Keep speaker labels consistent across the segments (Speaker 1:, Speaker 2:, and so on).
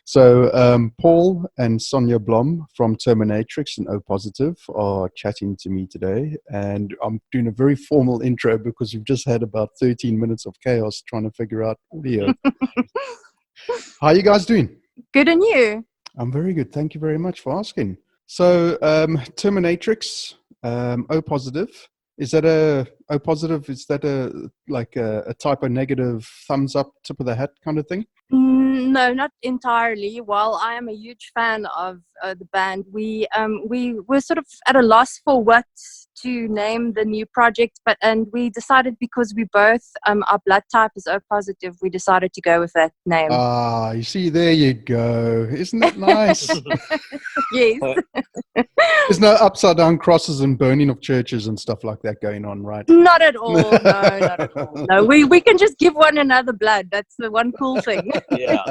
Speaker 1: So Paul and Sonja Blom from Terminatryx and O are chatting to me today, and I'm doing a very formal intro because we've just had about 13 minutes of chaos trying to figure out audio. How are you guys doing?
Speaker 2: Good, and you?
Speaker 1: I'm very good. Thank you very much for asking. So Terminatryx, O+. Is that a O+? Is that a typo negative, thumbs up, tip of the hat kind of thing?
Speaker 2: No, not entirely. While I am a huge fan of the band, we were sort of at a loss for what to name the new project, and we decided, because we both our blood type is O+, we decided to go with that name.
Speaker 1: Ah, you see, there you go. Isn't that nice?
Speaker 2: Yes.
Speaker 1: There's no upside down crosses and burning of churches and stuff like that going on, right?
Speaker 2: Not at all. No, not at all. No, we can just give one another blood. That's the one cool thing.
Speaker 3: Yeah.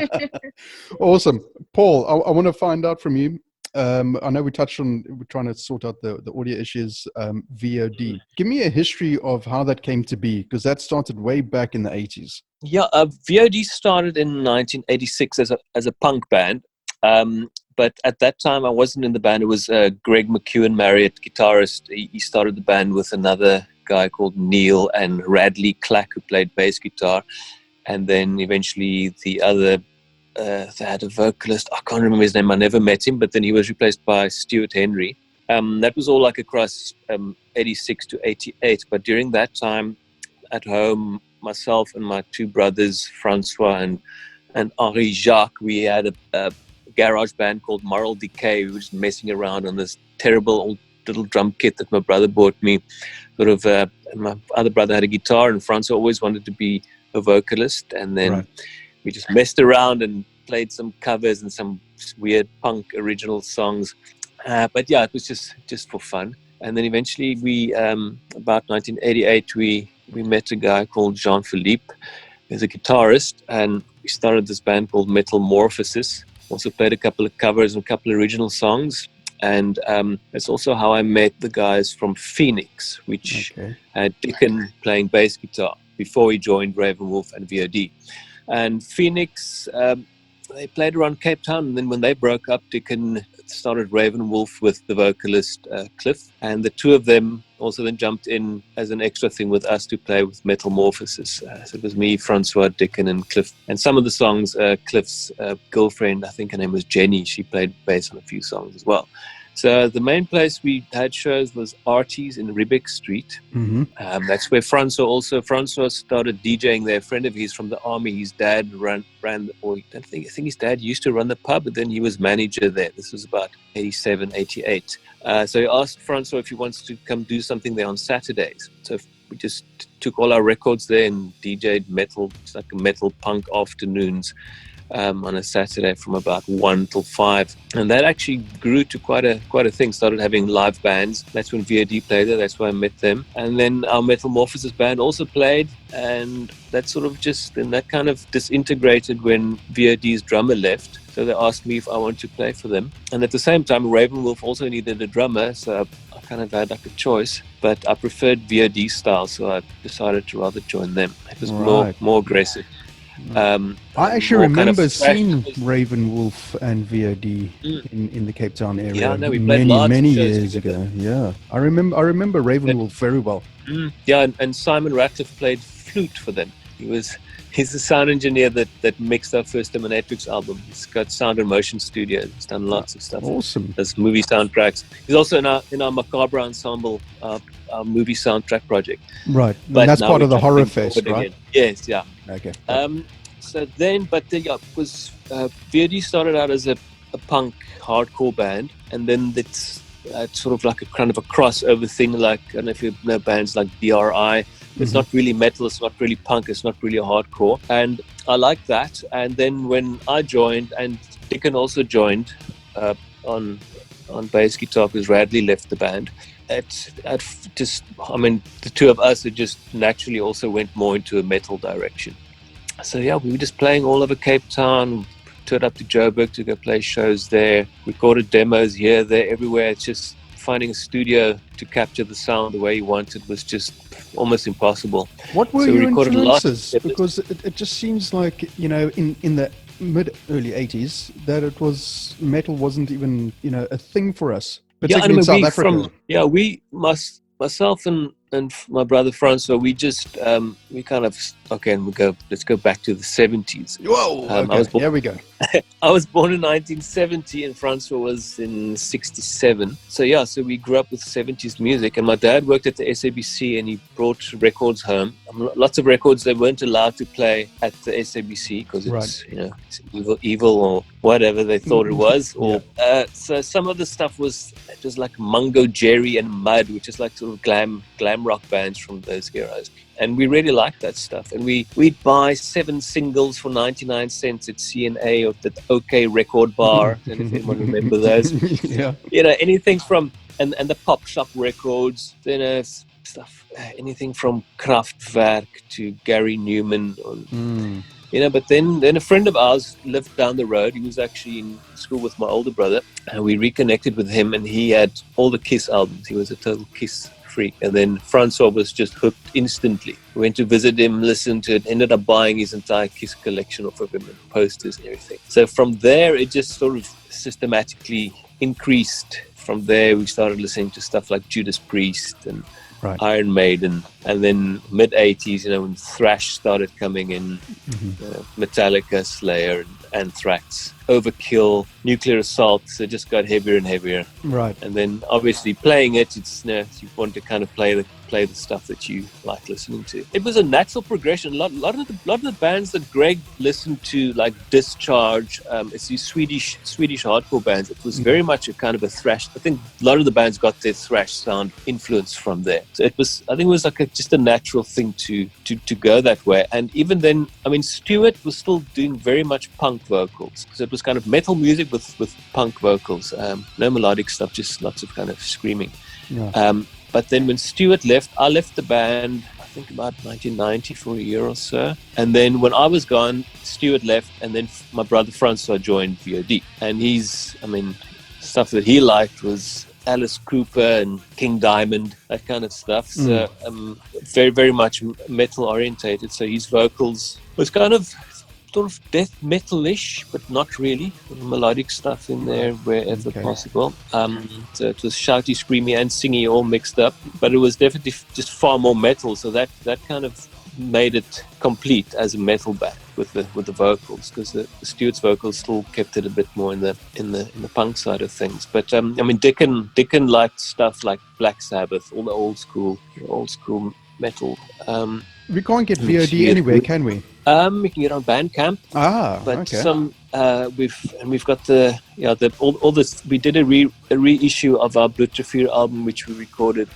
Speaker 1: Awesome. Paul, I want to find out from you. I know we're trying to sort out the audio issues, V.O.D. Give me a history of how that came to be, because that started way back in the 80s.
Speaker 3: Yeah, V.O.D. started in 1986 as a punk band. But at that time, I wasn't in the band. It was Greg McEwen, Marriott, guitarist. He started the band with another guy called Neil and Radley Clack, who played bass guitar. And then eventually the other, they had a vocalist. I can't remember his name. I never met him. But then he was replaced by Stuart Henry. That was all like across 86 to 88. But during that time, at home, myself and my two brothers, Francois and Henri Jacques, we had a garage band called Moral Decay. We were just messing around on this terrible old little drum kit that my brother bought me. My other brother had a guitar, and Francois always wanted to be a vocalist. And then we just messed around and played some covers and some weird punk original songs. But yeah, it was just for fun. And then eventually we, about 1988, we met a guy called Jean-Philippe, who's a guitarist, and we started this band called Metamorphosis. Also played a couple of covers and a couple of original songs. And that's also how I met the guys from Phoenix, which had Dickon playing bass guitar before he joined Werewolf and V.O.D. And Phoenix, they played around Cape Town. And then when they broke up, Dickon started Ravenwolf with the vocalist Cliff. And the two of them also then jumped in as an extra thing with us to play with Metamorphosis. So it was me, Francois, Dickon, and Cliff. And some of the songs, Cliff's girlfriend, I think her name was Jenny, she played bass on a few songs as well. So the main place we had shows was Artie's in Riebeck Street. That's where Francois started DJing there. A friend of his from the army, his dad ran or I think his dad used to run the pub, but then he was manager there. This was about 87, 88. So he asked Francois if he wants to come do something there on Saturdays. So we just took all our records there and DJ'd metal, it's like metal punk afternoons. On a Saturday from about 1 till 5, and that actually grew to quite a thing. Started having live bands. That's when V.O.D. played there. That's where I met them. And then our Metamorphosis band also played, and that sort of that kind of disintegrated when V.O.D.'s drummer left. So they asked me if I wanted to play for them. And at the same time, Ravenwolf also needed a drummer, so I kind of had like a choice. But I preferred V.O.D. style, so I decided to rather join them. It was more aggressive.
Speaker 1: I actually remember seeing Ravenwolf and V.O.D. in the Cape Town area many years ago. Yeah, I remember Ravenwolf very well.
Speaker 3: Yeah, and Simon Ratcliffe played flute for them. He's the sound engineer that mixed our first Terminatryx album. He's got Sound and Motion Studio. He's done lots of stuff.
Speaker 1: Awesome.
Speaker 3: Does movie soundtracks. He's also in our MAKABRA ensemble, our movie soundtrack project.
Speaker 1: Right, but that's part of the Horrorfest, right?
Speaker 3: Again. Yes, yeah.
Speaker 1: Okay.
Speaker 3: Was V.O.D. started out as a punk hardcore band, and then it's sort of like a kind of a crossover thing. Like, I don't know if you know bands like DRI. It's not really metal, it's not really punk, it's not really a hardcore, and I like that. And then when I joined, and Dickon also joined on bass guitar because Radley left the band. The two of us, it just naturally also went more into a metal direction. So yeah, we were just playing all over Cape Town, toured up to Joburg to go play shows there, recorded demos here, there, everywhere. It's just finding a studio to capture the sound the way you wanted was just almost impossible.
Speaker 1: What were your influences? Because it just seems like, in the early 80s that it was metal wasn't even, a thing for us,
Speaker 3: Yeah,
Speaker 1: particularly in South Africa.
Speaker 3: Myself and my brother Francois, we just we kind of let's go back to the 70s.
Speaker 1: Whoa, okay, here we go.
Speaker 3: I was born in 1970 and Francois was in 67. So we grew up with 70s music, and my dad worked at the SABC and he brought records home. Lots of records they weren't allowed to play at the SABC because it's, it's evil or whatever they thought it was. Or so some of the stuff was just like Mungo Jerry and Mud, which is like sort of glam rock bands from those eras. And we really liked that stuff. And we'd buy 7 singles for 99 cents at C&A or the OK Record Bar. And if anyone remember those.
Speaker 1: Yeah.
Speaker 3: Anything from, and the pop shop records, stuff, anything from Kraftwerk to Gary Newman. But then a friend of ours lived down the road. He was actually in school with my older brother. And we reconnected with him and he had all the Kiss albums. He was a total Kiss freak. And then Francois was just hooked instantly. We went to visit him, listened to it, ended up buying his entire Kiss collection off of him and posters and everything. So from there, it just sort of systematically increased. From there, we started listening to stuff like Judas Priest and Iron Maiden. And then mid-80s, when thrash started coming in, Metallica, Slayer, and Anthrax, Overkill, Nuclear Assault, so it just got heavier and heavier.
Speaker 1: Right.
Speaker 3: And then obviously playing it, it's you want to kind of play the stuff that you like listening to. It was a natural progression. A lot of the bands that Greg listened to, like Discharge, it's these Swedish hardcore bands. It was very much a kind of a thrash. I think a lot of the bands got their thrash sound influence from there. So I think it was like just a natural thing to go that way. And even then, Stuart was still doing very much punk vocals. So it was kind of metal music with punk vocals. No melodic stuff, just lots of kind of screaming. Yeah. But then when Stuart left, I left the band, I think about 1990 for a year or so. And then when I was gone, Stuart left, and then my brother Francois joined V.O.D. And stuff that he liked was Alice Cooper and King Diamond, that kind of stuff. So very, very much metal orientated. So his vocals was kind of sort of death metal-ish, but not really. Melodic stuff in there wherever possible. So it was shouty, screamy, and singy all mixed up. But it was definitely just far more metal. So that kind of made it complete as a metal band with the vocals, because the Stuart's vocals still kept it a bit more in the punk side of things. But Dickon liked stuff like Black Sabbath, all the old school metal.
Speaker 1: We can't get V.O.D. anywhere, can we?
Speaker 3: We can get on Bandcamp. But we've got all this. We did a reissue of our Blutterfear album, which we recorded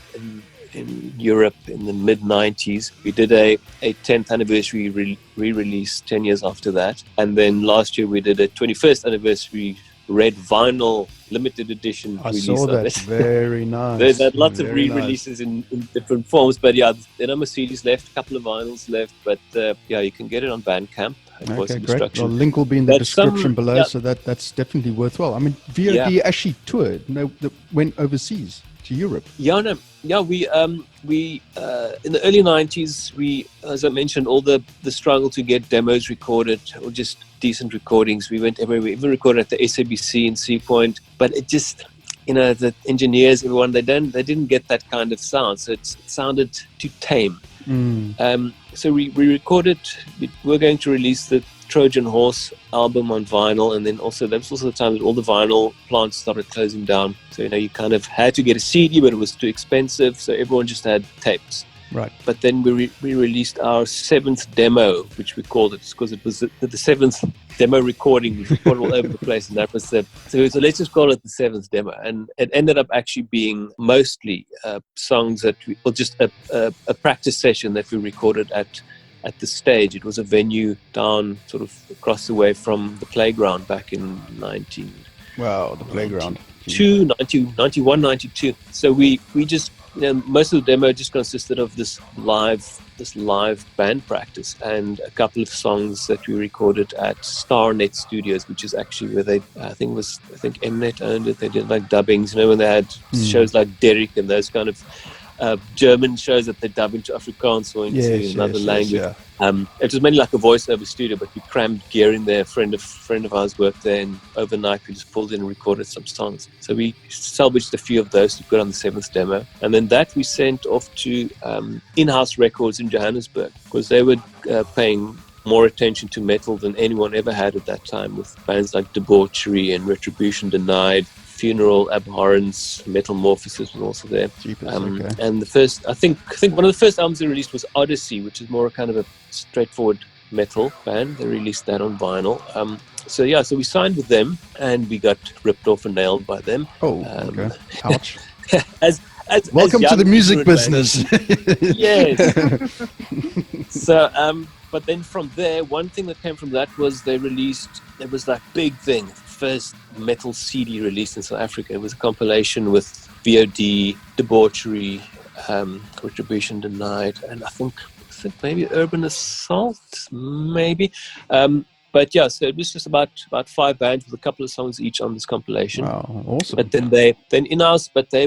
Speaker 3: in Europe in the mid-90s. We did a 10th anniversary re-release 10 years after that. And then last year we did a 21st anniversary red vinyl limited edition release.
Speaker 1: I saw that.
Speaker 3: Of it.
Speaker 1: Very nice.
Speaker 3: There's lots of re-releases in different forms, but there are Mercedes left, a couple of vinyls left, but you can get it on Bandcamp.
Speaker 1: Okay, great. Well, link will be in the description below, so that's definitely worthwhile. V.O.D. actually toured, went overseas to Europe.
Speaker 3: We in the early 90s, we, as I mentioned, all the struggle to get demos recorded or just decent recordings. We went everywhere. We even recorded at the SABC in Sea Point, but it just, the engineers, everyone, they didn't get that kind of sound. So it sounded too tame. So we recorded. We were going to release the Trojan Horse album on vinyl, and then also that was also the time that all the vinyl plants started closing down. So you kind of had to get a CD, but it was too expensive, so everyone just had tapes.
Speaker 1: Right.
Speaker 3: But then we released our 7th demo, which we called it because it was the 7th demo recording. We recorded all over the place, and that was so let's just call it the 7th demo. And it ended up actually being mostly songs or just a practice session that we recorded at the stage. It was a venue down sort of across the way from the Playground back in 19...
Speaker 1: Wow, the Playground.
Speaker 3: 91, 92. So we just, most of the demo just consisted of this live band practice and a couple of songs that we recorded at Starnet Studios, which is actually where I think Mnet owned it. They did like dubbings, when they had shows like Derek and those kind of German shows that they dub into Afrikaans or into another language. It was mainly like a voiceover studio, but we crammed gear in there. A friend of ours worked there, and overnight we just pulled in and recorded some songs. So we salvaged a few of those to put on the 7th demo, and then that we sent off to in-house records in Johannesburg, because they were paying more attention to metal than anyone ever had at that time, with bands like Debauchery and Retribution Denied, Funeral, Abhorrence, Metamorphosis was also there. And the first, I think one of the first albums they released was Odyssey, which is more kind of a straightforward metal band. They released that on vinyl. So we signed with them, and we got ripped off and nailed by them.
Speaker 1: Ouch.
Speaker 3: Welcome
Speaker 1: to the music business.
Speaker 3: Yes. So, but then from there, one thing that came from that was it was that big thing, first metal CD released in South Africa. It was a compilation with V.O.D, Debauchery, Retribution Denied, and I think maybe Urban Assault, maybe. But yeah, so it was just about 5 bands with a couple of songs each on this compilation.
Speaker 1: Wow, awesome.
Speaker 3: But then they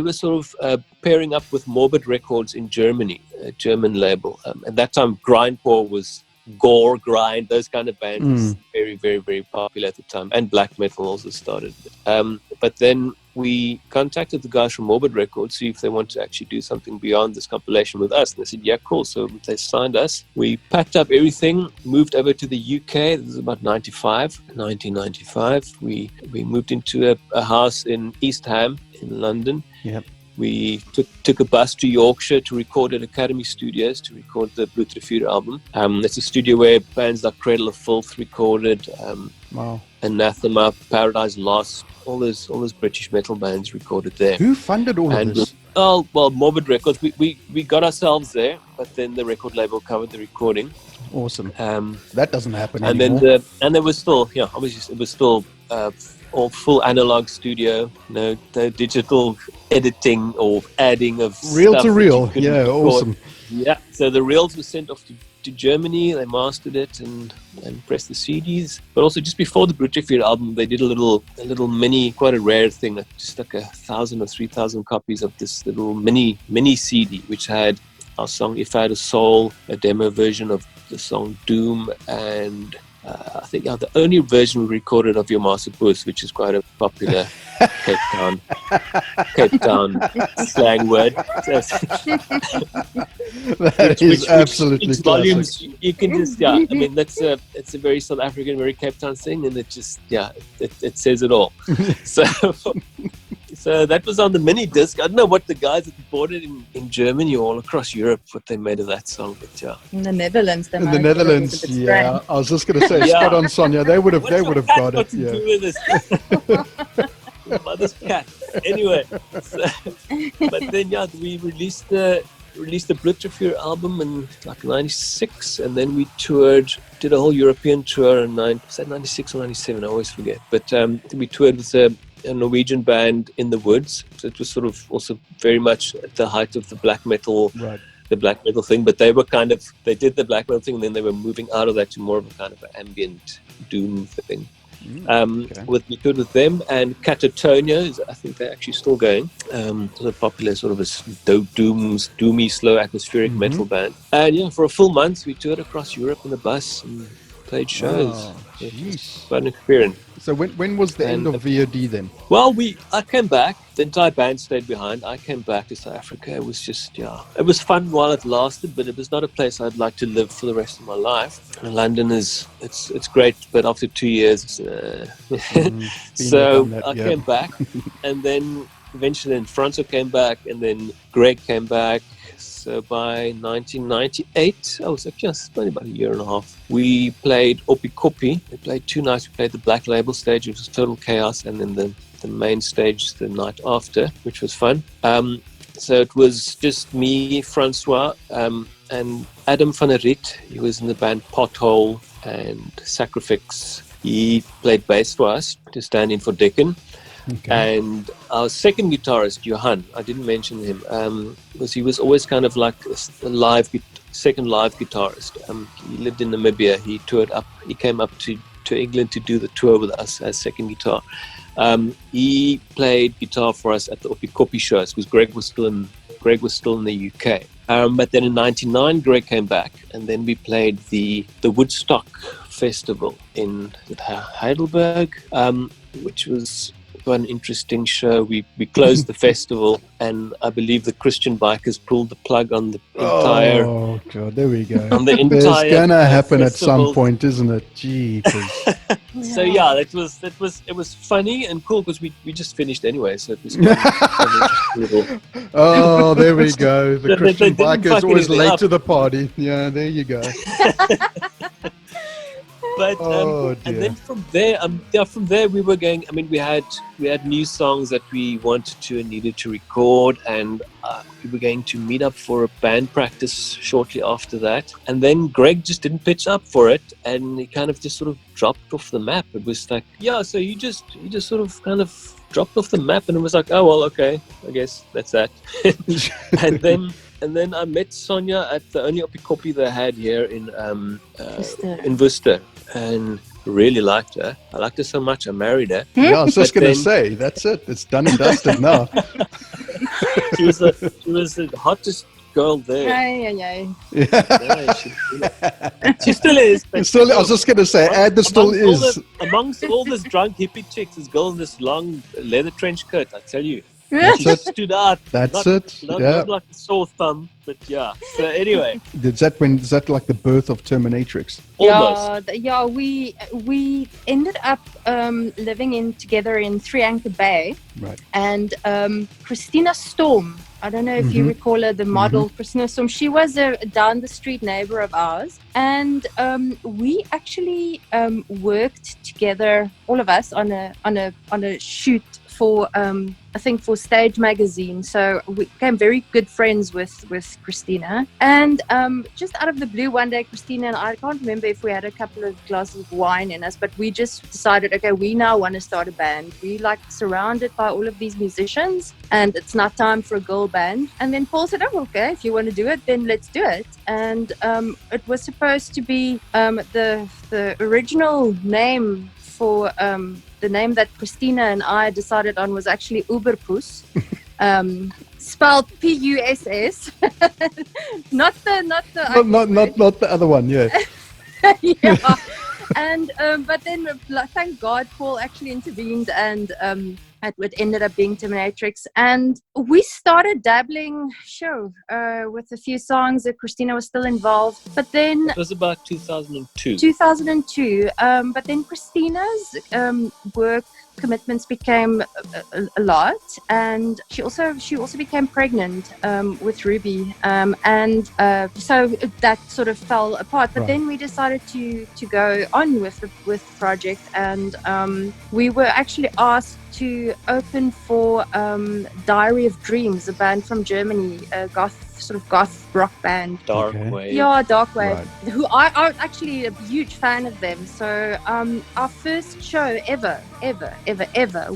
Speaker 3: were sort of pairing up with Morbid Records in Germany, a German label. At that time, grindcore was gore, grind, those kind of bands was very, very, very popular at the time, and black metal also started. But then we contacted the guys from Morbid Records, see if they want to actually do something beyond this compilation with us. And they said, yeah, cool. So they signed us. We packed up everything, moved over to the UK. This was about 1995. We moved into a house in East Ham in London.
Speaker 1: Yep.
Speaker 3: We took a bus to Yorkshire to record at Academy Studios to record the Bloedrivier album. It's a studio where bands like Cradle of Filth recorded, Anathema, Paradise Lost, all those British metal bands recorded there.
Speaker 1: Who funded all of this?
Speaker 3: Oh, well, Morbid Records. We got ourselves there, but then the record label covered the recording.
Speaker 1: Awesome. That doesn't happen
Speaker 3: anymore. And there was still, obviously it was still all full analog studio, no digital editing or adding of
Speaker 1: reel
Speaker 3: stuff
Speaker 1: to reel. Yeah,
Speaker 3: record.
Speaker 1: Awesome.
Speaker 3: Yeah, so the reels were sent off to Germany. They mastered it and pressed the CDs. But also just before the Bloedrivier album, they did a little mini, quite a rare thing, just like 1,000 or 3,000 copies of this little mini CD, which had our song If I Had a Soul, a demo version of the song Doom, and I think the only version we recorded of Your Master Puss, which is quite a popular Cape Town slang word.
Speaker 1: That is absolutely
Speaker 3: volumes. You can just I mean it's a very South African, very Cape Town thing, and it just it says it all. So that was on the mini disc. I don't know what the guys that bought it in Germany or all across Europe, what they made of that song, but
Speaker 4: in the Netherlands.
Speaker 1: In the Netherlands, yeah. I was just going to say, spot on, Sonja. They would have got it. Yeah.
Speaker 3: Do with this? Mother's cat. Anyway, but then we released the Bloedrivier album in like '96, and then we did a whole European tour in '96 or '97. I always forget. But we toured with a Norwegian band in the woods. So it was sort of also very much at the height of the black metal, the black metal thing. But they did the black metal thing, and then they were moving out of that to more of a kind of an ambient doom thing. We toured with them, and Catatonia, I think they're actually still going. It's a popular sort of a doomy, slow atmospheric metal band. And for a full month we toured across Europe in a bus and played shows.
Speaker 1: Oh,
Speaker 3: jeez. Quite an experience.
Speaker 1: So when was the end of V.O.D then?
Speaker 3: Well, I came back. The entire band stayed behind. I came back to South Africa. It was just, it was fun while it lasted, but it was not a place I'd like to live for the rest of my life. London it's great, but after 2 years, so I came back, and then eventually Franco came back, and then Greg came back. So by 1998, I was just only about a year and a half, we played Opikopi. We played 2 nights. We played the Black Label stage, which was total chaos, and then the main stage the night after, which was fun. So it was just me, Francois, and Adam van der Riet. He was in the band Pothole and Sacrifix. He played bass for us to stand in for Dickon. Okay. And our second guitarist, Johan, I didn't mention him, because he was always kind of like a second live guitarist. He lived in Namibia. He toured up. He came up to England to do the tour with us as second guitar. He played guitar for us at the Opikopi shows, because Greg was still in Greg was still in the UK. But then in '99, Greg came back, and then we played the Woodstock Festival in Heidelberg, which was quite an interesting show. We closed the festival, and I believe the Christian bikers pulled the plug on the entire.
Speaker 1: Oh god, there we go.
Speaker 3: On the
Speaker 1: There's
Speaker 3: entire
Speaker 1: gonna happen at
Speaker 3: festival.
Speaker 1: some point, isn't it? Jeepers.
Speaker 3: So yeah, it was funny and cool because we just finished anyway, so it was quite
Speaker 1: Oh, there we go. The
Speaker 3: They
Speaker 1: Christian
Speaker 3: didn't
Speaker 1: bikers
Speaker 3: fuck
Speaker 1: always
Speaker 3: anything
Speaker 1: late
Speaker 3: up.
Speaker 1: to the party. Yeah, there you go.
Speaker 3: But
Speaker 1: Oh,
Speaker 3: and
Speaker 1: dear.
Speaker 3: then from there we were going. I mean, we had new songs that we wanted to and needed to record, and we were going to meet up for a band practice shortly after that. And then Greg just didn't pitch up for it, and he kind of just sort of dropped off the map. It was like, yeah, so you just sort of kind of dropped off the map, and it was like, oh well, okay, I guess that's that. And then I met Sonja at the only copy they had here in Worcester, and really liked her. I liked her so much I married her.
Speaker 1: Yeah, I was just
Speaker 3: But
Speaker 1: going to
Speaker 3: then-
Speaker 1: say, that's it. It's done and dusted now.
Speaker 3: She was the hottest girl there. Yeah, she still is. But
Speaker 1: Still, I was just going to say, add the still is.
Speaker 3: Amongst all this drunk hippie chicks, this girl in this long leather trench coat, I tell you. She
Speaker 1: That's it.
Speaker 3: stood out.
Speaker 1: That's
Speaker 3: not,
Speaker 1: it.
Speaker 3: Not,
Speaker 1: Yeah.
Speaker 3: not like a sore thumb, but yeah. So anyway,
Speaker 1: Is that like the birth of Terminatryx?
Speaker 3: almost.
Speaker 2: We ended up living together in Three Anchor Bay,
Speaker 1: Right.
Speaker 2: and Christina Storm. I don't know if you recall her, the model Christina Storm. She was a down the street neighbor of ours, and we actually worked together, all of us, on a shoot for I think for Stage magazine. So we became very good friends with Christina, and just out of the blue one day, Christina and I can't remember if we had a couple of glasses of wine in us, but we just decided, okay, we now want to start a band. We like surrounded by all of these musicians, and it's not time for a girl band. And then Paul said, oh, okay, if you want to do it, then let's do it. And it was supposed to be the original name for the name that Christina and I decided on was actually Uberpuss, spelled P-U-S-S, not
Speaker 1: Not the other one. Yeah.
Speaker 2: yeah. And but then thank God Paul actually intervened, and it ended up being Terminatryx, and we started dabbling with a few songs that Christina was still involved, but then
Speaker 3: It was about 2002.
Speaker 2: 2002, but then Christina's work commitments became a lot, and she also became pregnant with Ruby, and so that sort of fell apart. But then we decided to go on with the project, and we were actually asked to open for Diary of Dreams, a band from Germany, a sort of goth rock band.
Speaker 3: Dark
Speaker 1: Okay.
Speaker 3: Wave.
Speaker 2: Yeah, Dark Wave.
Speaker 1: Right.
Speaker 2: Who I'm actually a huge fan of them. So our first show ever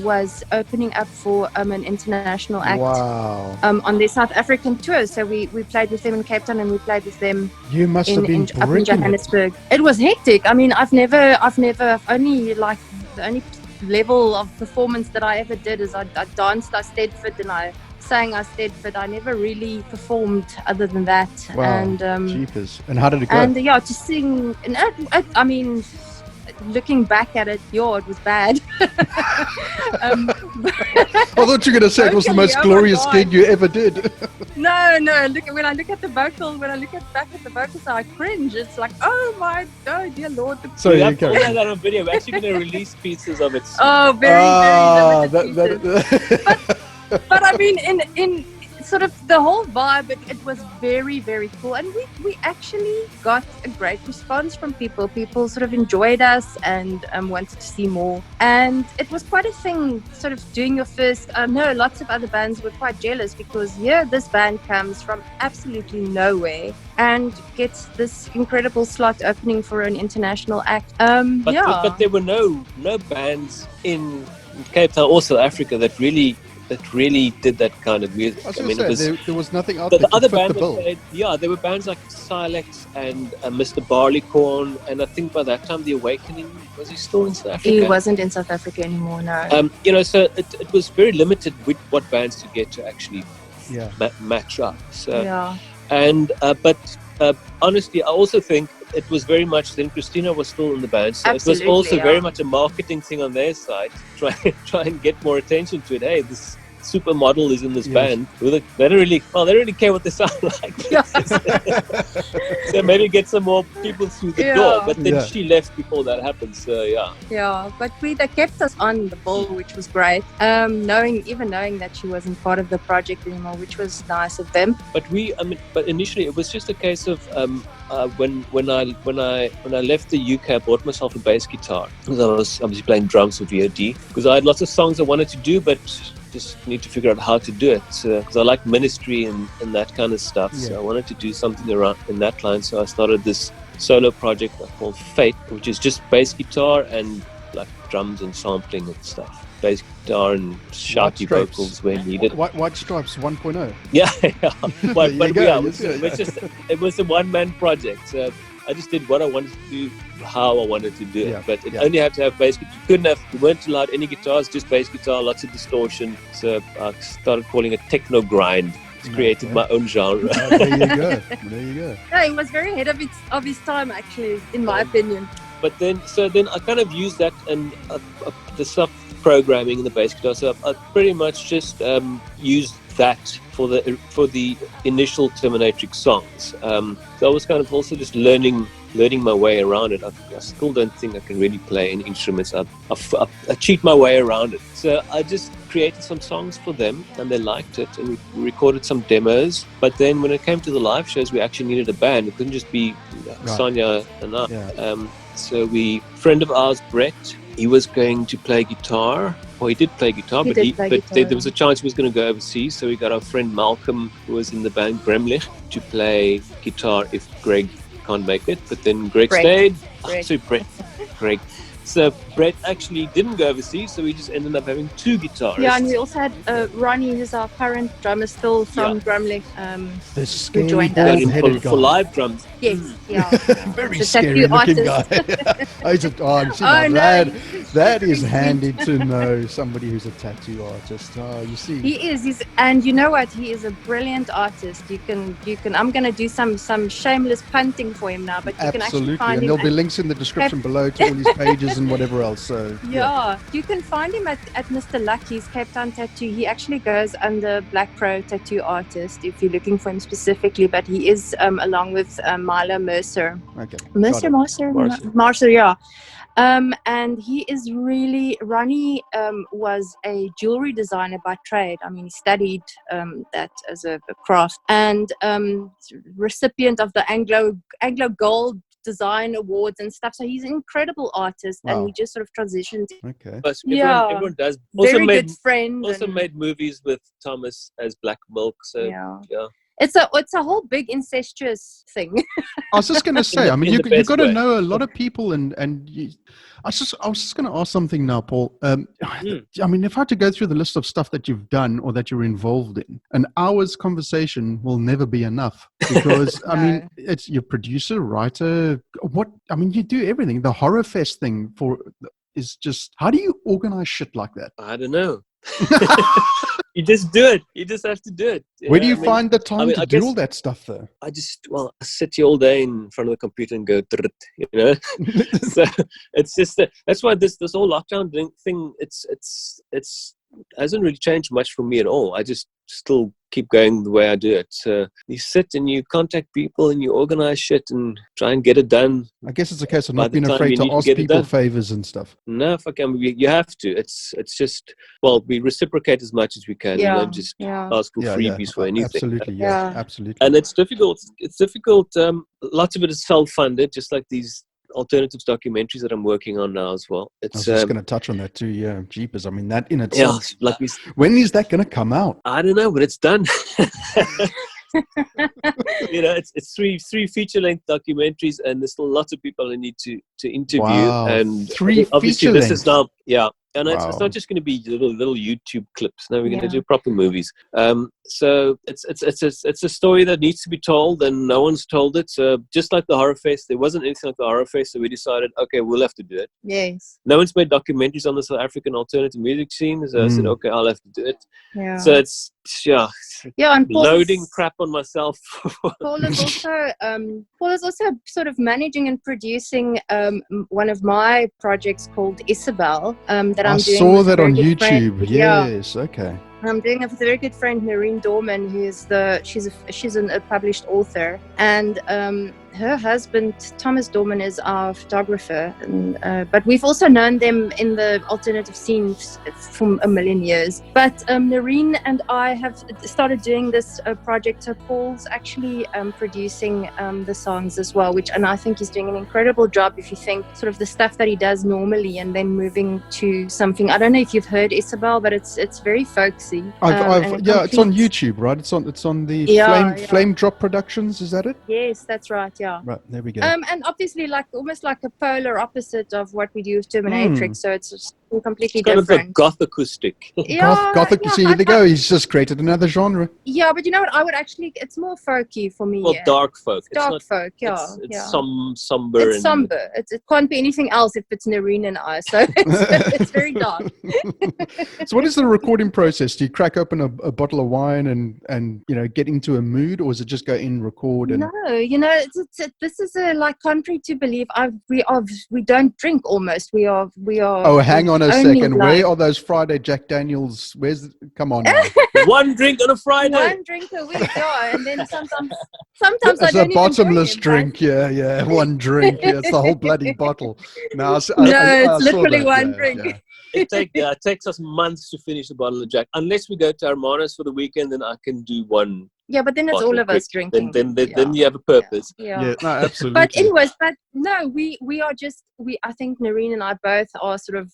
Speaker 2: was opening up for an international act
Speaker 1: Wow.
Speaker 2: on their South African tour. So we played with them in Cape Town, and we played with them
Speaker 1: You must have been
Speaker 2: up in
Speaker 1: brilliant.
Speaker 2: Johannesburg. It was hectic. I mean, I've only like the only level of performance that I ever did is I danced I Stedford, and I sang I Stedford. I never really performed other than that.
Speaker 1: Wow.
Speaker 2: And
Speaker 1: Jeepers. And how did it go?
Speaker 2: and yeah, to sing, and I mean, looking back at it, it was bad.
Speaker 1: I thought you were going to say it was the most
Speaker 2: Oh my
Speaker 1: glorious
Speaker 2: God.
Speaker 1: gig you ever did.
Speaker 2: No. When I look at the back at the vocals, I cringe. It's like, oh dear Lord.
Speaker 1: So
Speaker 3: we
Speaker 1: you
Speaker 3: have
Speaker 1: go.
Speaker 3: all that on video. We're actually going to release pieces of it soon.
Speaker 2: Oh, very limited pieces.
Speaker 1: that,
Speaker 2: But I mean, in sort of the whole vibe, it was very, very cool, and we actually got a great response from people. People sort of enjoyed us and wanted to see more, and it was quite a thing. Sort of doing your first. No, lots of other bands were quite jealous because this band comes from absolutely nowhere and gets this incredible slot opening for an international act.
Speaker 3: But there were no bands in Cape Town or South Africa that really did that kind of music.
Speaker 1: I was
Speaker 3: I
Speaker 1: going
Speaker 3: mean,
Speaker 1: to
Speaker 3: it
Speaker 1: say,
Speaker 3: was
Speaker 1: there was nothing out
Speaker 3: the
Speaker 1: there to
Speaker 3: other
Speaker 1: fit
Speaker 3: band
Speaker 1: the bill.
Speaker 3: that played, there were bands like Silex and Mr. Barleycorn, and I think by that time The Awakening, was he still in South Africa?
Speaker 2: He wasn't in South Africa anymore. No.
Speaker 3: So it was very limited with what bands to get to actually match up. So,
Speaker 2: Yeah.
Speaker 3: and but honestly, I also think it was very much then Christina was still in the band, so
Speaker 2: Absolutely,
Speaker 3: it was also
Speaker 2: yeah.
Speaker 3: very much a marketing thing on their side to try and get more attention to it. Hey, this supermodel is in this band. They don't really care what they sound like.
Speaker 2: Yeah.
Speaker 3: So maybe get some more people through the door. But then she left before that happened. So
Speaker 2: yeah, but they kept us on the ball, which was great. Knowing that she wasn't part of the project anymore, which was nice of them.
Speaker 3: But but initially it was just a case of when I left the UK, I bought myself a bass guitar because I was obviously playing drums with V.O.D. because I had lots of songs I wanted to do, but just need to figure out how to do it because I like ministry and that kind of stuff. So I wanted to do something around in that line. So I started this solo project called Fate, which is just bass guitar and like drums and sampling and stuff. Bass guitar and shouty vocals where needed.
Speaker 1: White Stripes 1.0.
Speaker 3: Yeah. But it was a one-man project. So I just did what I wanted to do, how I wanted to do it. But it only had to have bass guitar. You weren't allowed any guitars, just bass guitar, lots of distortion. So I started calling it Techno Grind. Created my own genre.
Speaker 1: There you go.
Speaker 2: Yeah, it was very ahead of his time, actually, in my opinion.
Speaker 3: But then I kind of used that and the stuff programming in the bass guitar. So I pretty much just used that for the initial Terminatryx songs. So I was kind of also just learning my way around it. I still don't think I can really play any instruments. I cheat my way around it. So I just created some songs for them and they liked it, and we recorded some demos. But then when it came to the live shows, we actually needed a band. It couldn't just be Sonja and I. So friend of ours, Brett, he was going to play guitar. Well, he did play guitar, but there was a chance he was going to go overseas. So we got our friend Malcolm, who was in the band Gremlich, to play guitar if Greg can't make it. But then Greg stayed. Greg. So Brett actually didn't go overseas, so we just ended up having two guitarists.
Speaker 2: Yeah, and we also had Ronnie, who's our current drummer still from Gremlich, who joined us.
Speaker 3: For live drums.
Speaker 2: Yes,
Speaker 1: Very scary looking guy. That is handy to know somebody who's a tattoo artist. You see.
Speaker 2: He is, and you know what? He is a brilliant artist. You can. I'm going to do some shameless punting for him now, but you can actually find him.
Speaker 1: And there'll be links in the description below to all his pages and whatever else. So
Speaker 2: you can find him at Mr. Lucky's Cape Town Tattoo. He actually goes under Black Pro Tattoo Artist if you're looking for him specifically, but he is along with Mila Mercer.
Speaker 1: Okay.
Speaker 2: Mercer, yeah. And he is really, Ronnie was a jewelry designer by trade. I mean, he studied that as a craft, and recipient of the Anglo Gold Design Awards and stuff. So he's an incredible artist, and he just sort of transitioned.
Speaker 1: Okay.
Speaker 3: Everyone does.
Speaker 2: Very good friend.
Speaker 3: Also made movies with Thomas as Black Milk. So yeah.
Speaker 2: It's a whole big incestuous thing.
Speaker 1: I was just going to say, I mean, you got to know a lot of people, and I was just going to ask something now, Paul. I mean, if I had to go through the list of stuff that you've done or that you're involved in, an hour's conversation will never be enough because, I mean, it's your producer, writer, you do everything. The Horrorfest thing is just, how do you organize shit like that?
Speaker 3: I don't know. You just do it. You just have to do it.
Speaker 1: Where do you find the time to do all that stuff, though?
Speaker 3: I sit here all day in front of the computer and go, so it's just that's why this whole lockdown thing. It's hasn't really changed much for me at all. I just still keep going the way I do it. So you sit and you contact people and you organize shit and try and get it done.
Speaker 1: I guess it's a case of not being afraid to ask people favors and stuff.
Speaker 3: No, you have to. It's just, we reciprocate as much as we can.
Speaker 2: Yeah.
Speaker 3: You don't just ask for freebies for anything.
Speaker 1: Absolutely, absolutely.
Speaker 3: And it's difficult. Lots of it is self-funded, just like these alternatives documentaries that I'm working on now as well.
Speaker 1: I was just going to touch on that too. Yeah, jeepers. I mean, that in itself. When is that going to come out?
Speaker 3: I don't know, but it's done. It's three feature-length documentaries, and there's still lots of people I need to interview.
Speaker 1: Wow.
Speaker 3: And
Speaker 1: three
Speaker 3: obviously
Speaker 1: feature-length.
Speaker 3: This is now, and it's not just going to be little YouTube clips. No, we're going to do proper movies. So it's a story that needs to be told, and no one's told it. So just like the Horrorfest, there wasn't anything like the Horrorfest, so we decided, okay, we'll have to do it.
Speaker 2: Yes.
Speaker 3: No one's made documentaries on the South African alternative music scene, so I said, okay, I'll have to do it.
Speaker 2: Yeah.
Speaker 3: So it's yeah,
Speaker 2: Yeah, and
Speaker 3: loading crap on myself.
Speaker 2: Paul is also sort of managing and producing one of my projects called Isabel that
Speaker 1: I
Speaker 2: I'm doing.
Speaker 1: saw
Speaker 2: with a
Speaker 1: that
Speaker 2: very
Speaker 1: on
Speaker 2: good friend.
Speaker 1: YouTube.
Speaker 2: Yeah.
Speaker 1: Yes, okay.
Speaker 2: I'm doing it with a very good friend, Noreen Dorman, she's a published author, and her husband Thomas Dorman is our photographer, and but we've also known them in the alternative scene for a million years. But Noreen and I have started doing this project. So Paul's actually producing the songs as well, and I think he's doing an incredible job. If you think sort of the stuff that he does normally, and then moving to something. I don't know if you've heard Isabel, but it's very folksy.
Speaker 1: It's on YouTube, right? It's on the Flamedrop Productions. Is that it?
Speaker 2: Yes, that's right. Yeah.
Speaker 1: Right, there we go.
Speaker 2: And obviously, almost like a polar opposite of what we do with Terminatryx. So it's completely
Speaker 3: kind
Speaker 2: different.
Speaker 3: of a goth acoustic.
Speaker 1: Gothic. See, there you go. He's just created another genre.
Speaker 2: Yeah, but you know what? I would actually. It's more folky for me.
Speaker 3: Well, dark folk.
Speaker 2: It's dark folk. Yeah,
Speaker 3: it's somber.
Speaker 2: It's somber. It can't be anything else if it's Noreen and I. So it's very dark.
Speaker 1: So, what is the recording process? Do you crack open a bottle of wine and get into a mood, or is it just go in, record? And...
Speaker 2: No, this is contrary to belief. We don't drink almost. We are.
Speaker 1: Oh, hang on a second. Where are those Friday Jack Daniels? Come on now.
Speaker 3: One drink on a Friday.
Speaker 2: One drink a week, yeah, and then sometimes
Speaker 1: it's a bottomless drink. Yeah, one drink. Yeah, it's the whole bloody bottle. No,
Speaker 2: it's literally one drink.
Speaker 1: Yeah.
Speaker 3: It takes us months to finish a bottle of Jack. Unless we go to Hermanos for the weekend, then I can do one.
Speaker 2: Yeah, but then it's all of us drinking.
Speaker 3: Then you have a purpose.
Speaker 1: Yeah, no, absolutely.
Speaker 2: But anyways, we are just I think Noreen and I both are sort of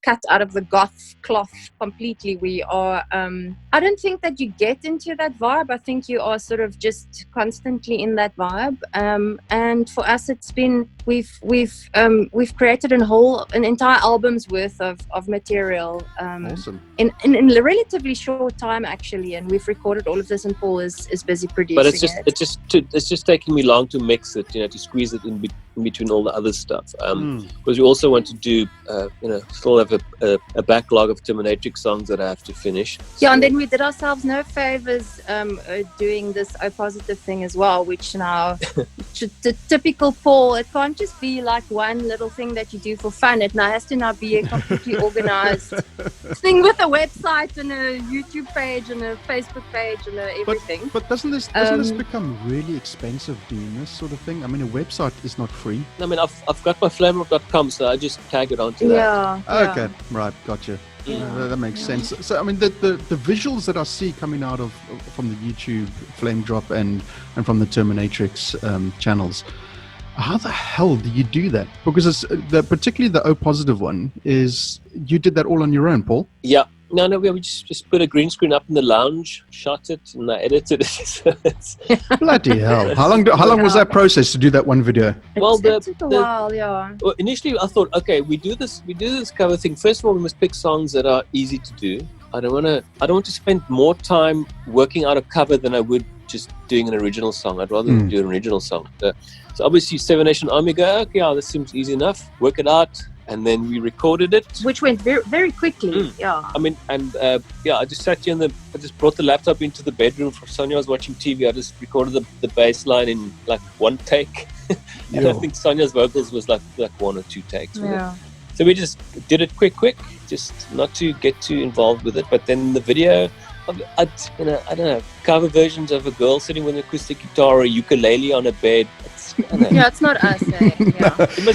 Speaker 2: cut out of the goth cloth completely. We are. I don't think that you get into that vibe. I think you are sort of just constantly in that vibe. And for us, it's been we've created an entire album's worth of material.
Speaker 1: Awesome.
Speaker 2: In a relatively short time, actually, and we've recorded all of this, and Paul is busy producing.
Speaker 3: But it's just taking me long to mix it, to squeeze it in between all the other stuff. Because we also want to do, still have a backlog of Terminatryx songs that I have to finish.
Speaker 2: Yeah, and then we did ourselves no favors doing this O Positive thing as well, which now, the typical Paul, it can't just be like one little thing that you do for fun. It now has to now be a completely organized thing with a website and a YouTube page and a Facebook page and everything.
Speaker 1: But doesn't this become really expensive doing this sort of thing? I mean, a website is not free.
Speaker 3: I mean, I've got my Flamedrop.com, so I just tag it onto that.
Speaker 2: Yeah.
Speaker 1: Okay, right, gotcha. Yeah. That makes sense. So, I mean, the visuals that I see coming out from the YouTube Flamedrop and from the Terminatryx channels, how the hell do you do that? Because particularly the O Positive one is, you did that all on your own, Paul?
Speaker 3: Yeah. No, we just put a green screen up in the lounge, shot it, and I edited it.
Speaker 1: Bloody hell! How long was that process to do that one video?
Speaker 3: Well,
Speaker 2: it took a while, yeah.
Speaker 3: Well, initially, I thought, okay, we do this cover thing. First of all, we must pick songs that are easy to do. I don't want to spend more time working out a cover than I would just doing an original song. I'd rather do an original song. So obviously, Seven Nation Army go, okay, this seems easy enough. Work it out. And then we recorded it,
Speaker 2: which went very, very quickly. Yeah.
Speaker 3: I mean, and I just sat here I just brought the laptop into the bedroom. Sonja was watching TV. I just recorded the bass line in like one take. And I think Sonja's vocals was like one or two takes.
Speaker 2: Yeah.
Speaker 3: So we just did it quick, just not to get too involved with it. But then the video, I don't know, cover versions of a girl sitting with an acoustic guitar or a ukulele on a bed.
Speaker 2: Yeah, it's not us. Yeah.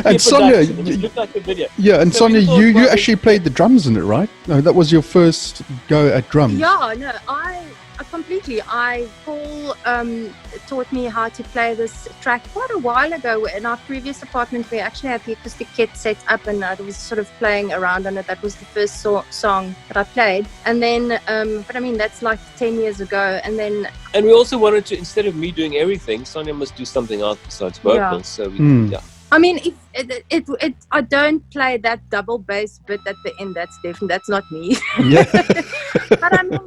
Speaker 1: And Sonja,
Speaker 3: it just looked like a video.
Speaker 1: Yeah, and so Sonja, you actually played the drums in it, right? No, that was your first go at drums.
Speaker 2: Yeah, no, I completely. Paul taught me how to play this track quite a while ago. In our previous apartment, we actually had the acoustic kit set up, and I was sort of playing around on it. That was the first song that I played, and then, but I mean, that's like 10 years ago, and then.
Speaker 3: And we also wanted to, instead of me doing everything, Sonja must do something else besides vocals. So
Speaker 2: I mean, if I don't play that double bass bit at the end. That's not me.
Speaker 1: Yeah.
Speaker 2: But I mean,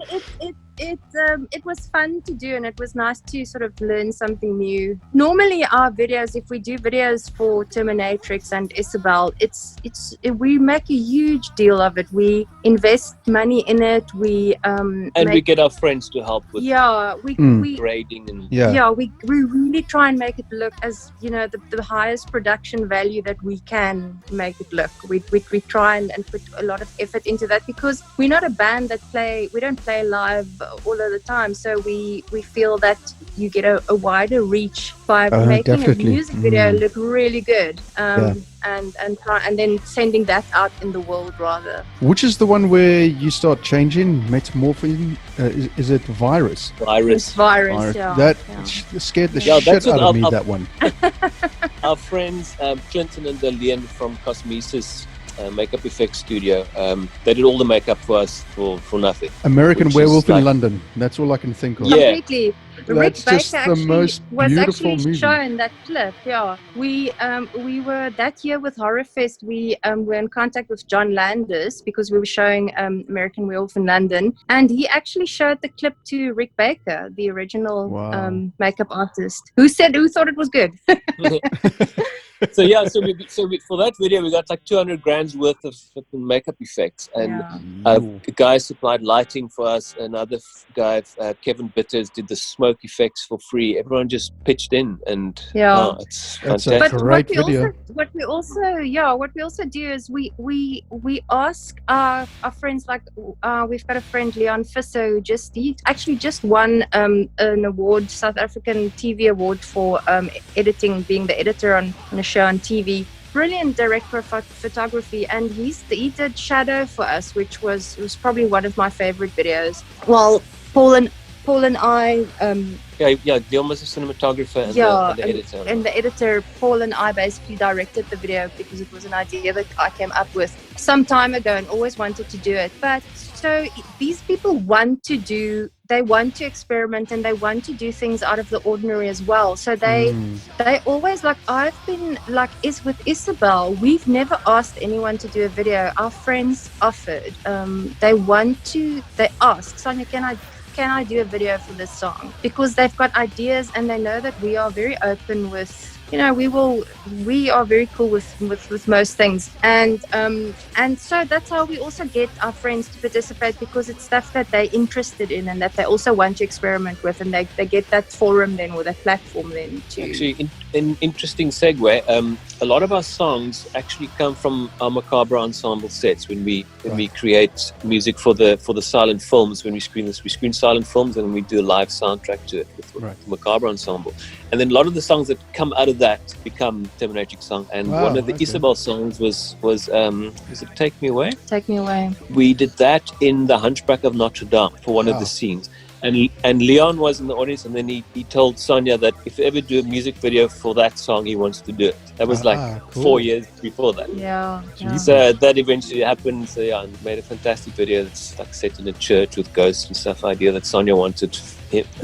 Speaker 2: it was fun to do, and it was nice to sort of learn something new. Normally, our videos, if we do videos for Terminatryx and Isabel, we make a huge deal of it. We invest money in it. We
Speaker 3: we get our friends to help with
Speaker 2: we
Speaker 3: grading and
Speaker 2: we really try and make it look as, you know, the highest production value that we can make it look. We try and put a lot of effort into that, because we're not a band that we don't play live all of the time, so we feel that you get a wider reach by making a music video look really good, and then sending that out in the world rather.
Speaker 1: Which is the one where you start changing, metamorphing? Is it Virus?
Speaker 2: It's Virus. Yeah.
Speaker 1: That scared the shit out of me. That one.
Speaker 3: Our friends Clinton and Leon from Cosmesis makeup effects studio, they did all the makeup for us for nothing.
Speaker 1: American Werewolf in London. That's all I can think of.
Speaker 3: Yeah.
Speaker 2: Completely.
Speaker 1: That's just the most beautiful movie.
Speaker 2: Shown that clip. Yeah, we were that year with Horrorfest. We were in contact with John Landis because we were showing American Werewolf in London, and he actually showed the clip to Rick Baker, the original makeup artist, who thought it was good.
Speaker 3: So we for that video we got like 200 grand's worth of makeup effects, and a guy supplied lighting for us. Another guy, Kevin Bitters, did the smoke effects for free. Everyone just pitched in, and it's fantastic.
Speaker 1: That's a great video.
Speaker 2: What we also do is we ask our friends, like we've got a friend, Leon Fisser, he actually just won an award, South African TV award for editing, being the editor on a show on TV. Brilliant director of photography, and he did Shadow for us, which was probably one of my favorite videos. Well, Paul and I
Speaker 3: Dion was a cinematographer and the editor.
Speaker 2: And the editor, Paul and I basically directed the video because it was an idea that I came up with some time ago and always wanted to do it. But so these people want to experiment, and they want to do things out of the ordinary as well. So they always, like, I've been like, with Isabel, we've never asked anyone to do a video. Our friends offered. They ask, Sonja, can I do a video for this song? Because they've got ideas, and they know that we are very open with, you know, we are very cool with most things, and so that's how we also get our friends to participate, because it's stuff that they're interested in and that they also want to experiment with, and they get that forum then, or that platform then to.
Speaker 3: Actually, an interesting segue. A lot of our songs actually come from our MAKABRA ensemble sets. When we create music for the silent films, when we screen silent films, and we do a live soundtrack to it with the MAKABRA ensemble. And then a lot of the songs that come out of that become Terminatryx song. And one of the Isabel songs was it Take Me Away?
Speaker 2: Take Me Away.
Speaker 3: We did that in the Hunchback of Notre Dame for one of the scenes. And Leon was in the audience, and then he told Sonja that if you ever do a music video for that song, he wants to do it. That was 4 years before that.
Speaker 2: Yeah.
Speaker 3: So that eventually happened. So and made a fantastic video that's like set in a church with ghosts and stuff. Idea that Sonja wanted.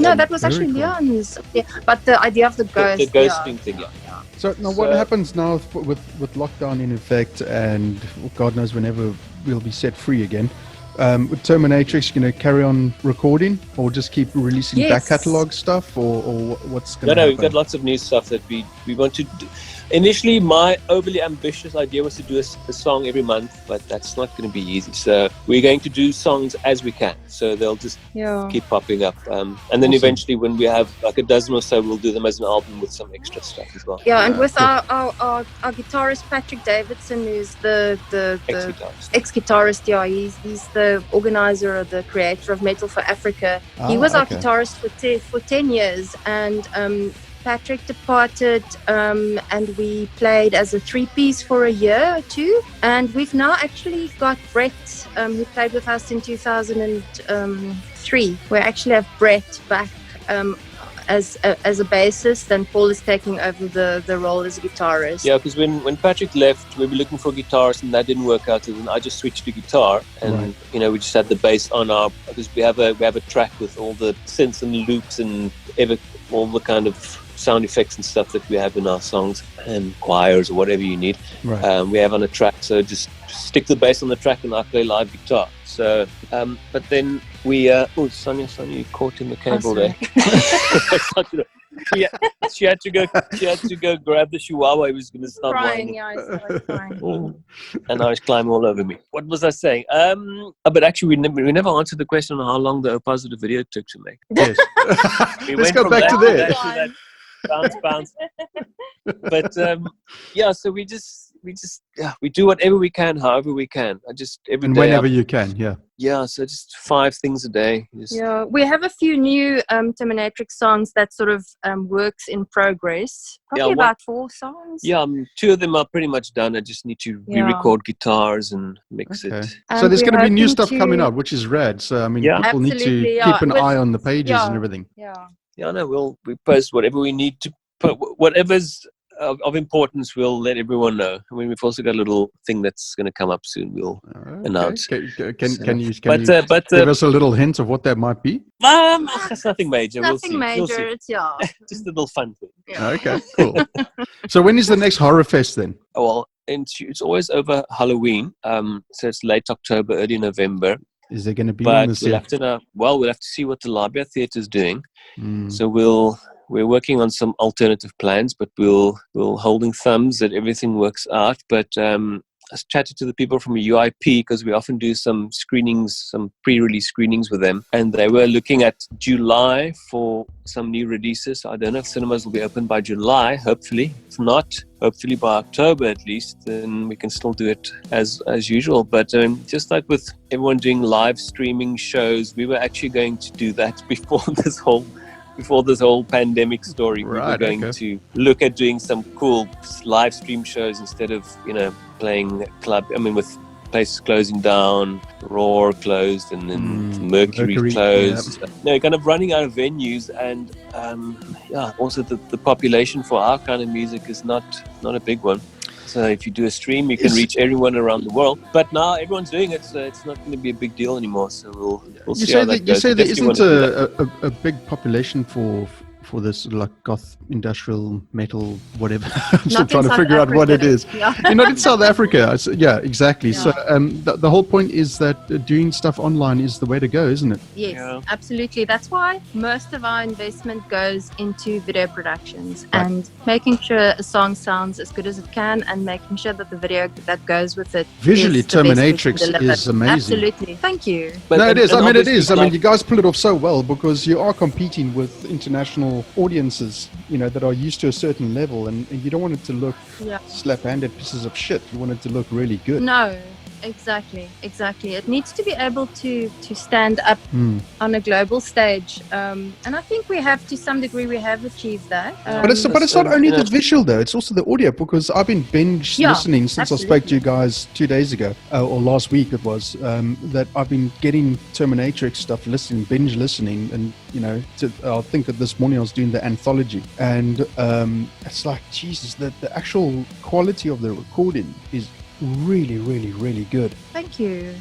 Speaker 2: No, that was actually Leon's. Yeah, but the idea of the ghost.
Speaker 3: The ghosting thing. Yeah.
Speaker 1: So now, what happens now with lockdown in effect, and God knows whenever we'll be set free again? With Terminatryx, going to carry on recording, or just keep releasing back catalog stuff, or what's going to happen?
Speaker 3: No, we've got lots of new stuff that we want to do. Initially, my overly ambitious idea was to do a song every month, but that's not going to be easy. So we're going to do songs as we can. So they'll just keep popping up. And then eventually, when we have like a dozen or so, we'll do them as an album with some extra stuff as well.
Speaker 2: Yeah, and with our guitarist Patrick Davidson, who's the ex-guitarist. Yeah, he's the organizer or the creator of Metal for Africa. He was our guitarist for 10 years, and Patrick departed, and we played as a three-piece for a year or two, and we've now actually got Brett, who played with us in 2003. We actually have Brett back as a bassist, and Paul is taking over the role as a guitarist.
Speaker 3: Yeah, because when Patrick left, we were looking for a guitarist, and that didn't work out. And I just switched to guitar, and we just had the bass on because we have a track with all the synths and loops and all the kind of sound effects and stuff that we have in our songs, and choirs or whatever you need.
Speaker 1: Right.
Speaker 3: We have on a track, so just stick the bass on the track and I play live guitar. So, but then we, Sonja, you caught in the cable there. She had to go grab the Chihuahua. He was going to start whining.
Speaker 2: Yeah, I started crying.
Speaker 3: And I was climbing all over me. What was I saying? But actually, we never answered the question on how long the O Positive video took to make.
Speaker 1: Yes.
Speaker 3: We
Speaker 1: Let's
Speaker 3: went
Speaker 1: go
Speaker 3: from
Speaker 1: back to there.
Speaker 3: that. Bounce. But so we do whatever we can, however we can.
Speaker 1: And whenever you can, yeah.
Speaker 3: Yeah, so just 5 things a day.
Speaker 2: Yeah, we have a few new Terminatryx songs that sort of works in progress. Probably about 4 songs.
Speaker 3: Yeah, 2 of them are pretty much done. I just need to re-record guitars and mix it.
Speaker 1: So there's going to be new stuff coming out, which is rad. So I mean, people need to keep an eye on the pages and everything.
Speaker 3: Yeah, no, we post whatever we need to put, whatever's of importance, we'll let everyone know. I mean, we've also got a little thing that's going to come up soon. We'll announce.
Speaker 1: Can you give us a little hint of what that might be?
Speaker 3: It's nothing major.
Speaker 2: Nothing
Speaker 3: we'll see.
Speaker 2: major. It's
Speaker 3: just a little fun thing.
Speaker 2: Yeah.
Speaker 1: Okay, cool. So when is the next Horrorfest then?
Speaker 3: Oh, well, it's always over Halloween. So it's late October, early November.
Speaker 1: Is there going to be one this year?
Speaker 3: We'll have to see what the Labia Theatre is doing. So we're working on some alternative plans, but we'll holding thumbs that everything works out. But I was chatting to the people from UIP because we often do some screenings, some pre-release screenings with them, and they were looking at July for some new releases. I don't know if cinemas will be open by July, hopefully. If not, hopefully by October at least, then we can still do it as usual. But just like with everyone doing live streaming shows, we were actually going to do that before this whole pandemic story. We were going to look at doing some cool live stream shows instead of, playing club. I mean, with places closing down, Roar closed, and then Mercury closed. Kind of running out of venues, and also the population for our kind of music is not a big one. So if you do a stream, you can reach everyone around the world. But now everyone's doing it, so it's not going to be a big deal anymore. So we'll see how that goes.
Speaker 1: You say there isn't a big population for this like goth industrial metal whatever. I'm still trying to figure out what it is.
Speaker 2: Yeah.
Speaker 1: You're not in South Africa. Yeah, exactly. Yeah. So the whole point is that doing stuff online is the way to go, isn't it?
Speaker 2: Yes, absolutely. That's why most of our investment goes into video productions and making sure a song sounds as good as it can, and making sure that the video that goes with it
Speaker 1: visually Terminatryx is amazing.
Speaker 2: Absolutely. Thank you.
Speaker 1: It is. I mean, it is. I mean, you guys pull it off so well because you are competing with international audiences, that are used to a certain level, and you don't want it to look slap-handed pieces of shit. You want it to look really good.
Speaker 2: No, exactly. It needs to be able to stand up on a global stage, and I think we have, to some degree, we have achieved that.
Speaker 1: But it's not only the visual though; it's also the audio, because I've been binge listening since I spoke to you guys 2 days ago, or last week it was. That I've been getting Terminatryx stuff, binge listening, and I think that this morning I was doing the anthology, and it's like Jesus, the actual quality of the recording is really, really, really good.
Speaker 2: Thank you.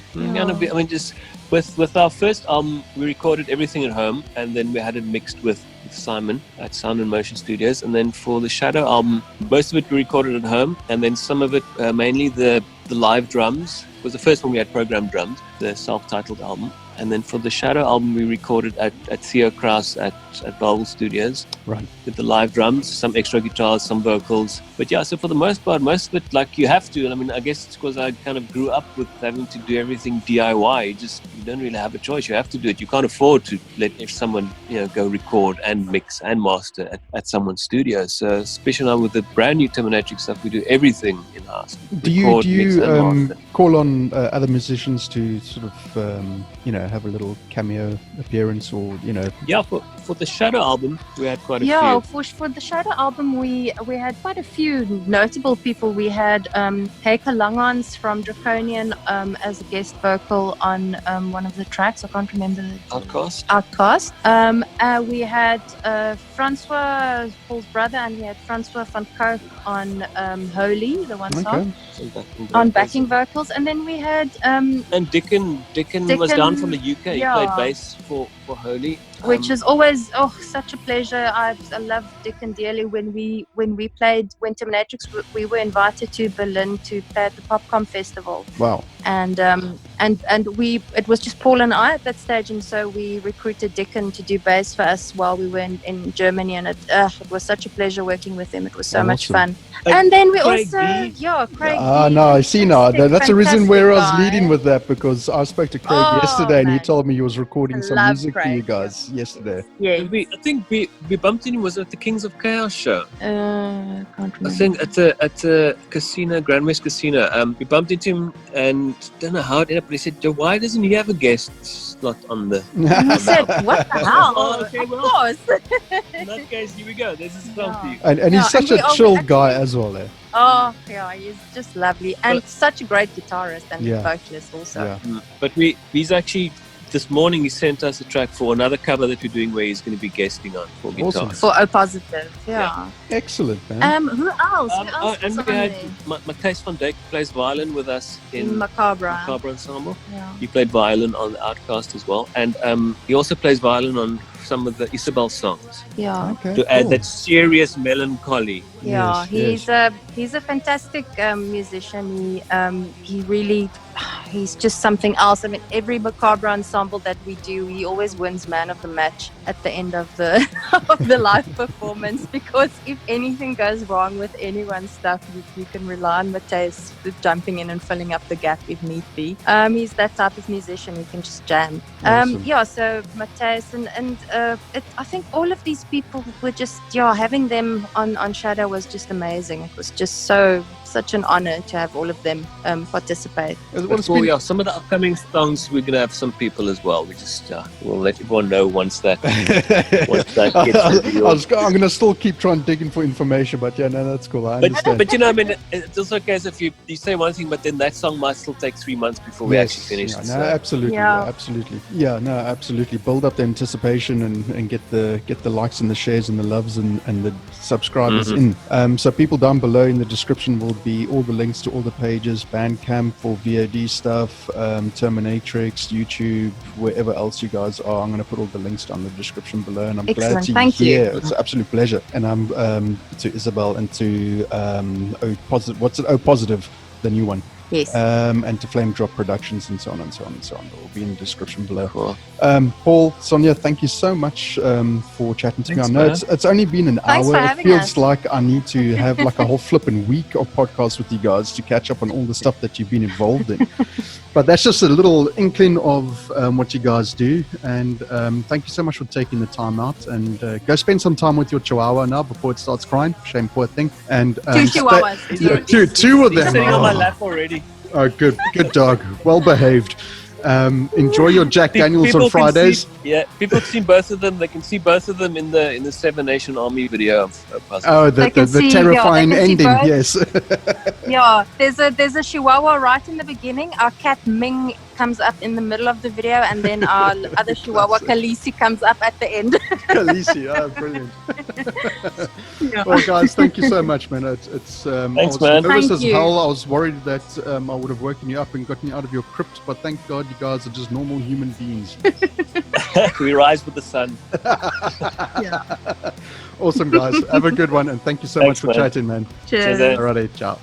Speaker 3: Just with our first album, we recorded everything at home, and then we had it mixed with Simon at Sound and Motion Studios. And then for the Shadow album, most of it we recorded at home, and then some of it, mainly the live drums, was the first one we had programmed drums, the self-titled album. And then for the Shadow album, we recorded at Theo Kraus at Werewolf Studios.
Speaker 1: Right.
Speaker 3: With the live drums, some extra guitars, some vocals. But yeah, so for the most part, most of it, like, you have to. I mean, I guess it's because I kind of grew up with having to do everything DIY. You don't really have a choice. You have to do it. You can't afford to let someone, go record and mix and master at someone's studio. So especially now with the brand new Terminatryx stuff, we do everything in-house.
Speaker 1: Do you call on other musicians to sort of, have a little cameo appearance, or
Speaker 3: Yeah, for the Shadow album, we had quite a few.
Speaker 2: Yeah, for the Shadow album, we had quite a few notable people. We had Heike Langans from Draconian as a guest vocal on one of the tracks. I can't remember. Outcast. We had Francois, Paul's brother, and we had Francois van Koop on Holy, the one song, on backing vocals. levels, and then we had
Speaker 3: And Dickon was down from the UK. He
Speaker 2: yeah.
Speaker 3: played bass for Holy.
Speaker 2: Which is always such a pleasure. I love Dickon dearly. When Terminatryx, we were invited to Berlin to play at the Popcorn Festival.
Speaker 1: Wow.
Speaker 2: And it was just Paul and I at that stage, and so we recruited Dickon to do bass for us while we were in Germany, and it was such a pleasure working with him. It was so much fun. And then we
Speaker 3: Craig
Speaker 2: also
Speaker 3: B.
Speaker 2: Craig.
Speaker 1: No, I see now. That's the reason where I was
Speaker 2: guy.
Speaker 1: leading with that, because I spoke to Craig yesterday, and he told me he was recording some music for you guys yesterday.
Speaker 2: Yeah.
Speaker 3: I think we bumped into him, was at the Kings of Chaos show.
Speaker 2: Can't remember.
Speaker 3: I think at a casino, Grand West Casino. We bumped into him, and don't know how it ended up, but he said, why doesn't he have a guest slot on the...
Speaker 2: He said, what the hell?
Speaker 3: Oh, okay, well,
Speaker 2: of course.
Speaker 3: In that case, here we go. There's a song for you.
Speaker 1: And he's such a chill guy as well, eh?
Speaker 2: Oh, yeah, he's just lovely. And such a great guitarist and vocalist also.
Speaker 1: Yeah.
Speaker 3: But he's actually... This morning he sent us a track for another cover that we're doing where he's going to be guesting on for guitar.
Speaker 1: Awesome.
Speaker 2: For O Positive, yeah.
Speaker 1: Excellent, man.
Speaker 2: Who else?
Speaker 3: And we had Matthijs van Dijk plays violin with us in
Speaker 2: MAKABRA
Speaker 3: Ensemble.
Speaker 2: Yeah.
Speaker 3: He played violin on Outcast as well. And he also plays violin on some of the Isabel songs.
Speaker 2: Yeah.
Speaker 1: Okay,
Speaker 3: to add that serious melancholy.
Speaker 2: Yeah,
Speaker 1: Yes,
Speaker 2: he's a fantastic musician. He really, he's just something else. I mean, every MAKABRA ensemble that we do, he always wins man of the match at the end of the of the live performance, because if anything goes wrong with anyone's stuff, you can rely on Matthijs jumping in and filling up the gap if need be. He's that type of musician. He can just jam.
Speaker 1: Awesome.
Speaker 2: Yeah, so Matthijs and I think all of these people were just, having them on Shadow was just amazing. It was just such an honor to have all of them participate.
Speaker 3: Some of the upcoming songs we're gonna have some people as well. We just we'll let everyone know once that gets revealed.
Speaker 1: I'm gonna still keep trying digging for information, but that's cool. I understand.
Speaker 3: But you know, I mean, it's also okay as if you say one thing, but then that song might still take 3 months before we actually finish.
Speaker 1: Yeah, no, absolutely, absolutely. Yeah, no, absolutely. Build up the anticipation and get the likes and the shares and the loves and the subscribers in. So people down below in the description will be all the links to all the pages, Bandcamp for V.O.D stuff, Terminatryx, YouTube, wherever else you guys are. I'm going to put all the links down in the description below, and I'm glad to hear. It's an absolute pleasure. And I'm to Isabel and to O Positive, the new one.
Speaker 2: Yes.
Speaker 1: And to Flamedrop Productions and so on and so on and so on. It will be in the description below. Cool. Paul, Sonja, thank you so much for chatting to me. I know it's only been an hour. It feels like I need to have like a whole flipping week of podcasts with you guys to catch up on all the stuff that you've been involved in. But that's just a little inkling of what you guys do. And thank you so much for taking the time out. And go spend some time with your Chihuahua now before it starts crying. Shame, poor thing. And 2
Speaker 2: Chihuahuas.
Speaker 1: Two of them.
Speaker 3: He's sitting on my lap already.
Speaker 1: Oh, good dog. Well behaved. Enjoy your Jack Daniels
Speaker 3: people
Speaker 1: on Fridays.
Speaker 3: People can see both of them. They can see both of them in the Seven Nation Army video.
Speaker 1: The terrifying ending. Yes.
Speaker 2: Yeah, there's a Chihuahua right in the beginning. Our cat Ming comes up in the middle of the video, and then our other Chihuahua Khaleesi comes up at the end.
Speaker 1: Khaleesi, brilliant. Well, guys, thank you so much, man.
Speaker 3: Thanks,
Speaker 1: I was
Speaker 3: man.
Speaker 1: nervous as hell. I was worried that I would have woken you up and gotten you out of your crypt, but thank God you guys are just normal human beings.
Speaker 3: We rise with the sun.
Speaker 1: Awesome, guys. Have a good one, and thank you so much for chatting, man.
Speaker 2: Cheers.
Speaker 1: Alrighty, ciao.